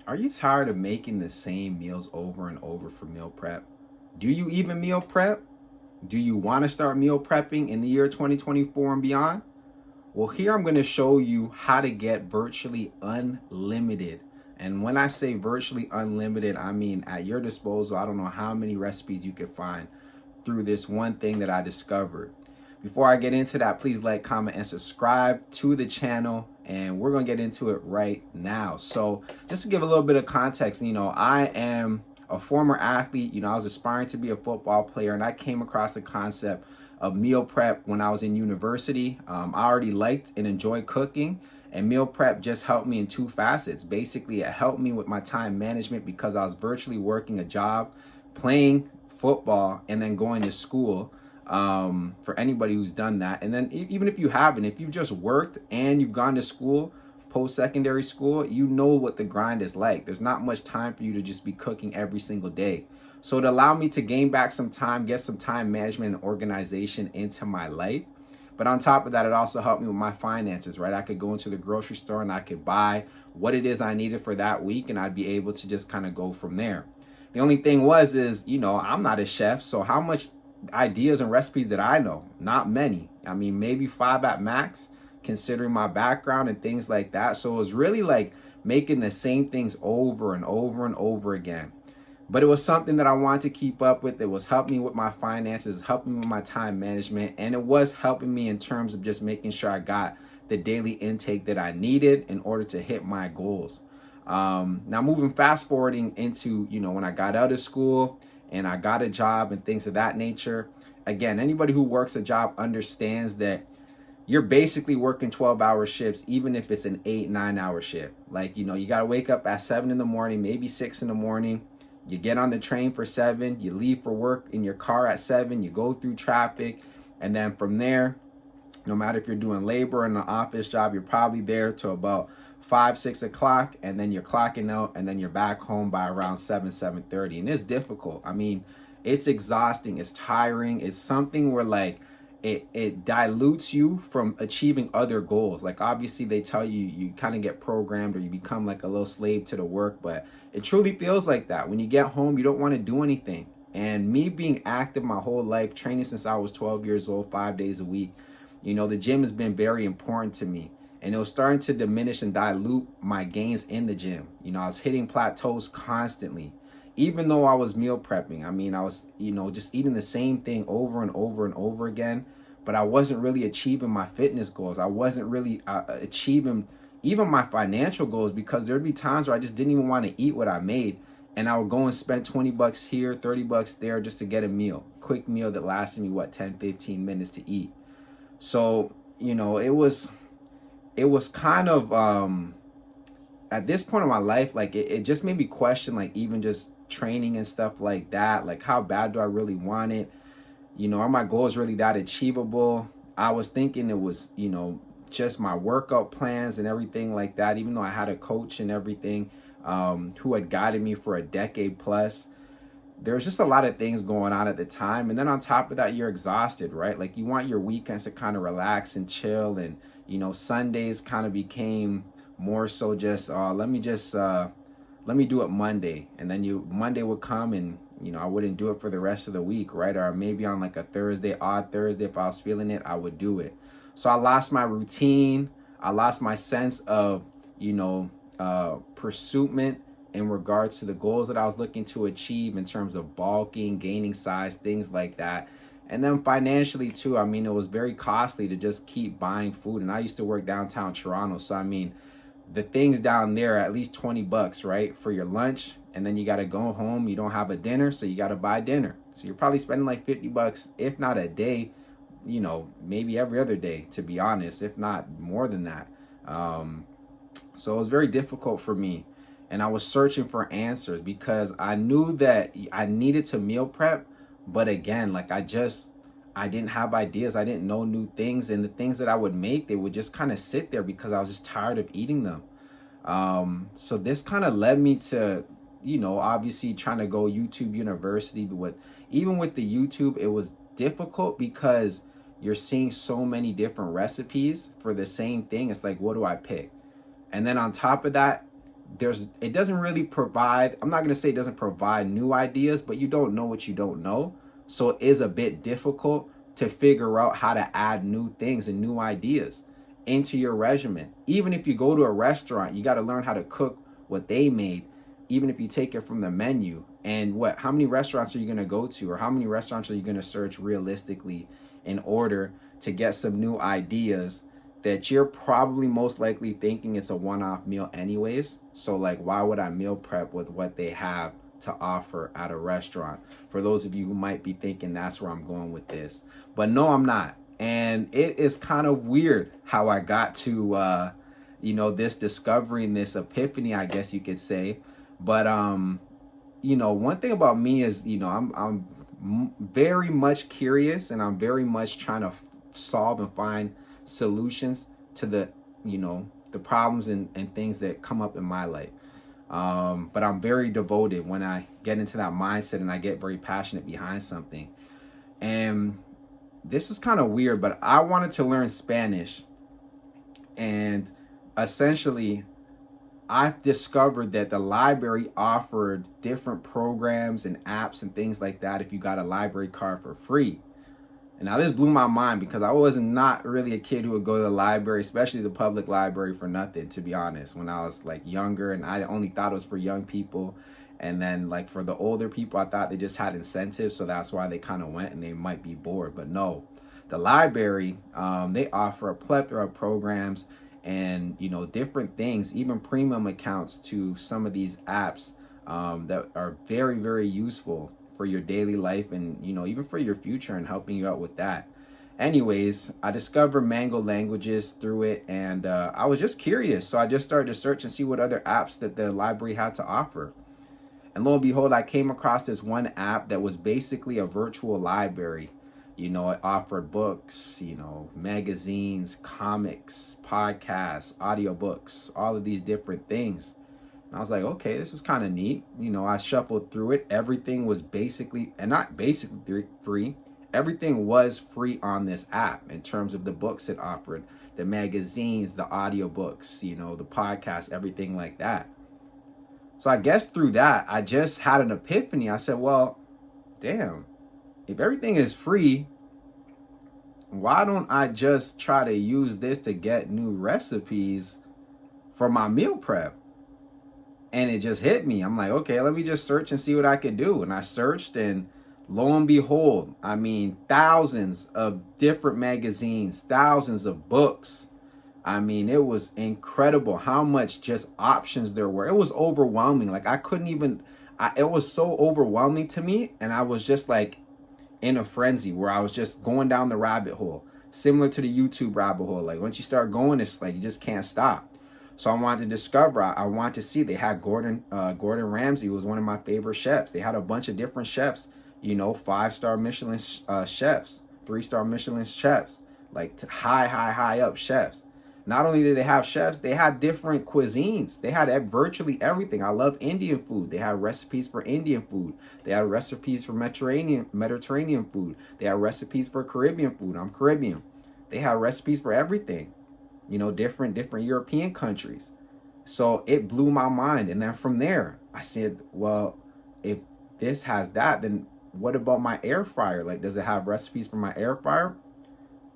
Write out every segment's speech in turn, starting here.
Are you tired of making the same meals over and over for meal prep? Do you even meal prep? Do you want to start meal prepping in the year 2024 and beyond? Well, here I'm going to show you how to get virtually unlimited. And when I say virtually unlimited, I mean at your disposal. I don't know how many recipes you can find through this one thing that I discovered. Before I get into that, please like, comment, and subscribe to the channel. And we're going to get into it right now. So just to give a little bit of context, I am a former athlete. I was aspiring to be a football player, and I came across the concept of meal prep when I was in university. I already liked and enjoyed cooking, and meal prep just helped me in two facets. Basically, it helped me with my time management because I was virtually working a job, playing football, and then going to school. For anybody who's done that, and then even if you haven't, if you've just worked and you've gone to school, post-secondary school, you know what the grind is like. There's not much time for you to just be cooking every single day. So it allowed me to gain back some time, get some time management and organization into my life. But on top of that, it also helped me with my finances, right? I could go into the grocery store and I could buy what it is I needed for that week, and I'd be able to just kind of go from there. The only thing is, I'm not a chef, so how much ideas and recipes that I know? Not many. I mean, maybe 5 at max, considering my background and things like that. So it was really like making the same things over and over and over again. But it was something that I wanted to keep up with. It was helping me with my finances, helping me with my time management, and it was helping me in terms of just making sure I got the daily intake that I needed in order to hit my goals. Now moving fast forwarding into, when I got out of school and I got a job and things of that nature. Again, anybody who works a job understands that you're basically working 12-hour shifts, even if it's an 8-9 hour shift. Like, you got to wake up at 7 in the morning, maybe 6 in the morning. You get on the train for 7, you leave for work in your car at 7, you go through traffic. And then from there, no matter if you're doing labor or an office job, you're probably there till about 5-6 o'clock, and then you're clocking out, and then you're back home by around 7-7:30. And it's difficult. I mean, it's exhausting, it's tiring. It's something where like it dilutes you from achieving other goals. Like obviously they tell you you kind of get programmed or you become like a little slave to the work, but it truly feels like that. When you get home, you don't want to do anything. And me being active my whole life, training since I was 12 years old, 5 days a week, the gym has been very important to me. And it was starting to diminish and dilute my gains in the gym. I was hitting plateaus constantly, even though I was meal prepping. I mean, I was, just eating the same thing over and over and over again, but I wasn't really achieving my fitness goals. I wasn't really achieving even my financial goals, because there'd be times where I just didn't even want to eat what I made. And I would go and spend 20 bucks here, 30 bucks there just to get a meal, quick meal that lasted me, 10-15 minutes to eat. So, it was kind of at this point in my life, like it just made me question, like even just training and stuff like that. Like, how bad do I really want it? Are my goals really that achievable? I was thinking it was, just my workout plans and everything like that, even though I had a coach and everything, who had guided me for a decade plus. There's just a lot of things going on at the time. And then on top of that, you're exhausted, right? Like you want your weekends to kind of relax and chill. And, Sundays kind of became more so just, let me do it Monday. And then Monday would come and, I wouldn't do it for the rest of the week, right? Or maybe on like a Thursday, odd Thursday, if I was feeling it, I would do it. So I lost my routine. I lost my sense of, pursuitment in regards to the goals that I was looking to achieve in terms of bulking, gaining size, things like that. And then financially too, I mean, it was very costly to just keep buying food. And I used to work downtown Toronto. So, I mean, the things down there, at least 20 bucks, right? For your lunch. And then you got to go home. You don't have a dinner, so you got to buy dinner. So you're probably spending like 50 bucks, if not a day, maybe every other day, to be honest, if not more than that. So it was very difficult for me. And I was searching for answers because I knew that I needed to meal prep. But again, like I didn't have ideas. I didn't know new things. And the things that I would make, they would just kind of sit there because I was just tired of eating them. So this kind of led me to, obviously trying to go YouTube University. But even with the YouTube, it was difficult because you're seeing so many different recipes for the same thing. It's like, what do I pick? And then on top of that, it doesn't really provide, I'm not going to say it doesn't provide new ideas, but you don't know what you don't know. So it is a bit difficult to figure out how to add new things and new ideas into your regimen. Even if you go to a restaurant, you got to learn how to cook what they made, even if you take it from the menu. And how many restaurants are you going to go to, or how many restaurants are you going to search realistically in order to get some new ideas that you're probably most likely thinking it's a one-off meal anyways? So like, why would I meal prep with what they have to offer at a restaurant? For those of you who might be thinking that's where I'm going with this, but no, I'm not. And it is kind of weird how I got to this discovery and this epiphany, I guess you could say. But one thing about me is, I'm very much curious, and I'm very much trying to solve and find solutions to the problems and things that come up in my life. But I'm very devoted when I get into that mindset, and I get very passionate behind something. And this is kind of weird, but I wanted to learn Spanish, and essentially I've discovered that the library offered different programs and apps and things like that if you got a library card for free. And now this blew my mind, because I was not really a kid who would go to the library, especially the public library, for nothing, to be honest, when I was like younger, and I only thought it was for young people. And then like for the older people, I thought they just had incentives, so that's why they kind of went, and they might be bored. But no, the library, they offer a plethora of programs and different things, even premium accounts to some of these apps that are very, very useful for your daily life, and even for your future, and helping you out with that. Anyways, I discovered Mango Languages through it, and I was just curious, so I just started to search and see what other apps that the library had to offer. And lo and behold, I came across this one app that was basically a virtual library. It offered books, magazines, comics, podcasts, audiobooks, all of these different things. And I was like, okay, this is kind of neat. I shuffled through it. Everything was basically, and not basically free, everything was free on this app in terms of the books it offered, the magazines, the audiobooks, the podcasts, everything like that. So I guess through that, I just had an epiphany. I said, well, damn, if everything is free, why don't I just try to use this to get new recipes for my meal prep? And it just hit me. I'm like, okay, let me just search and see what I could do. And I searched, and lo and behold, thousands of different magazines, thousands of books. It was incredible how much just options there were. It was overwhelming. Like I couldn't even, it was so overwhelming to me. And I was just like in a frenzy where I was just going down the rabbit hole, similar to the YouTube rabbit hole. Like once you start going, it's like you just can't stop. So I wanted to discover, I wanted to see. They had Gordon Ramsay, who was one of my favorite chefs. They had a bunch of different chefs, 5-star Michelin chefs, 3-star Michelin chefs, like high up chefs. Not only did they have chefs, they had different cuisines. They had virtually everything. I love Indian food. They had recipes for Indian food. They had recipes for Mediterranean food. They had recipes for Caribbean food. I'm Caribbean. They had recipes for everything, different European countries. So it blew my mind. And then from there, I said, well, if this has that, then what about my air fryer? Like, does it have recipes for my air fryer?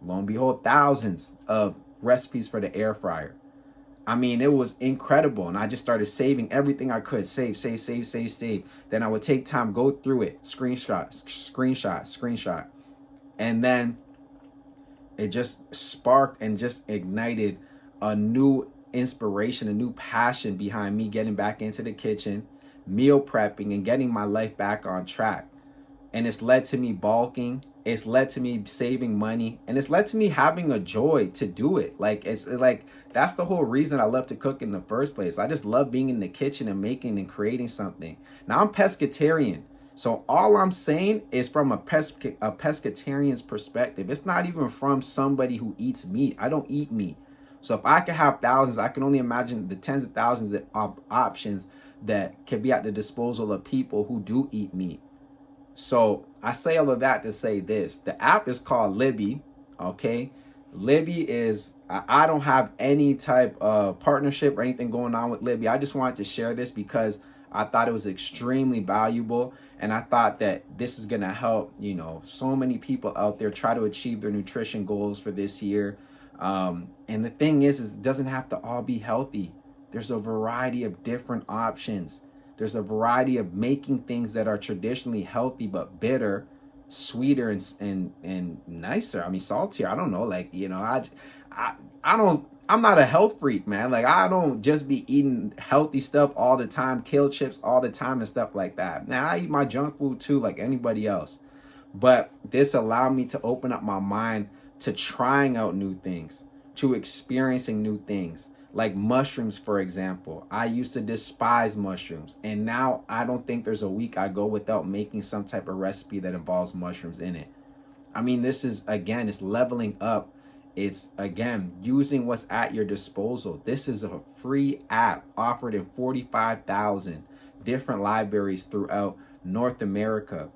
Lo and behold, thousands of recipes for the air fryer. It was incredible. And I just started saving everything I could. Save. Then I would take time, go through it, screenshot. And then it just sparked and just ignited a new inspiration, a new passion behind me getting back into the kitchen, meal prepping, and getting my life back on track. And it's led to me bulking. It's led to me saving money, and it's led to me having a joy to do it. Like, it's like, that's the whole reason I love to cook in the first place. I just love being in the kitchen and making and creating something. Now I'm pescatarian. So all I'm saying is from a pescatarian's perspective. It's not even from somebody who eats meat. I don't eat meat. So if I could have thousands, I can only imagine the tens of thousands of options that can be at the disposal of people who do eat meat. So I say all of that to say this. The app is called Libby, okay? Libby is, I don't have any type of partnership or anything going on with Libby. I just wanted to share this because I thought it was extremely valuable. And I thought that this is going to help, you know, so many people out there try to achieve their nutrition goals for this year. And the thing is it doesn't have to all be healthy. There's a variety of different options. There's a variety of making things that are traditionally healthy but bitter sweeter and nicer. I mean, saltier. I don't know. Like, you know, I don't. I'm not a health freak, man. Like, I don't just be eating healthy stuff all the time, kale chips all the time and stuff like that. Now, I eat my junk food too, like anybody else. But this allowed me to open up my mind to trying out new things, to experiencing new things. Like mushrooms, for example. I used to despise mushrooms, and now I don't think there's a week I go without making some type of recipe that involves mushrooms in it. I mean, this is, again, it's leveling up. It's, again, using what's at your disposal. This is a free app offered in 45,000 different libraries throughout North America.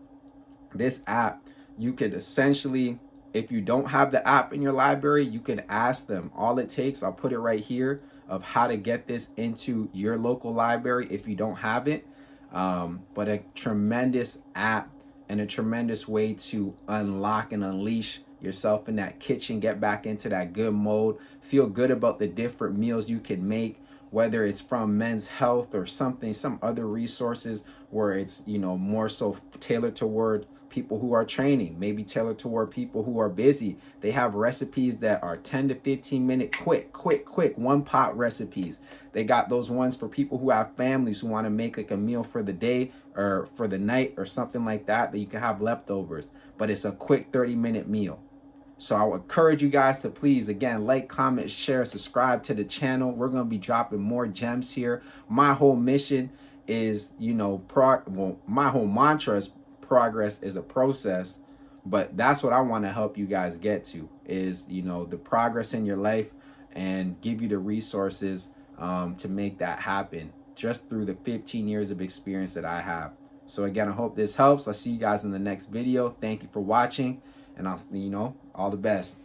This app, you could essentially, if you don't have the app in your library, you can ask them. All it takes, I'll put it right here, of how to get this into your local library if you don't have it. But a tremendous app and a tremendous way to unlock and unleash yourself in that kitchen, get back into that good mode, feel good about the different meals you can make, whether it's from Men's Health or something, some other resources where it's, you know, more so tailored toward people who are training, maybe tailored toward people who are busy. They have recipes that are 10 to 15 minute quick one pot recipes. They got those ones for people who have families who want to make like a meal for the day or for the night or something like that you can have leftovers, but it's a quick 30-minute meal. So I would encourage you guys to please, again, like, comment, share, subscribe to the channel. We're going to be dropping more gems here. My whole mission is, you know, my whole mantra is progress is a process, but that's what I want to help you guys get to is, you know, the progress in your life and give you the resources to make that happen just through the 15 years of experience that I have. So again, I hope this helps. I'll see you guys in the next video. Thank you for watching, and I'll, you know, all the best.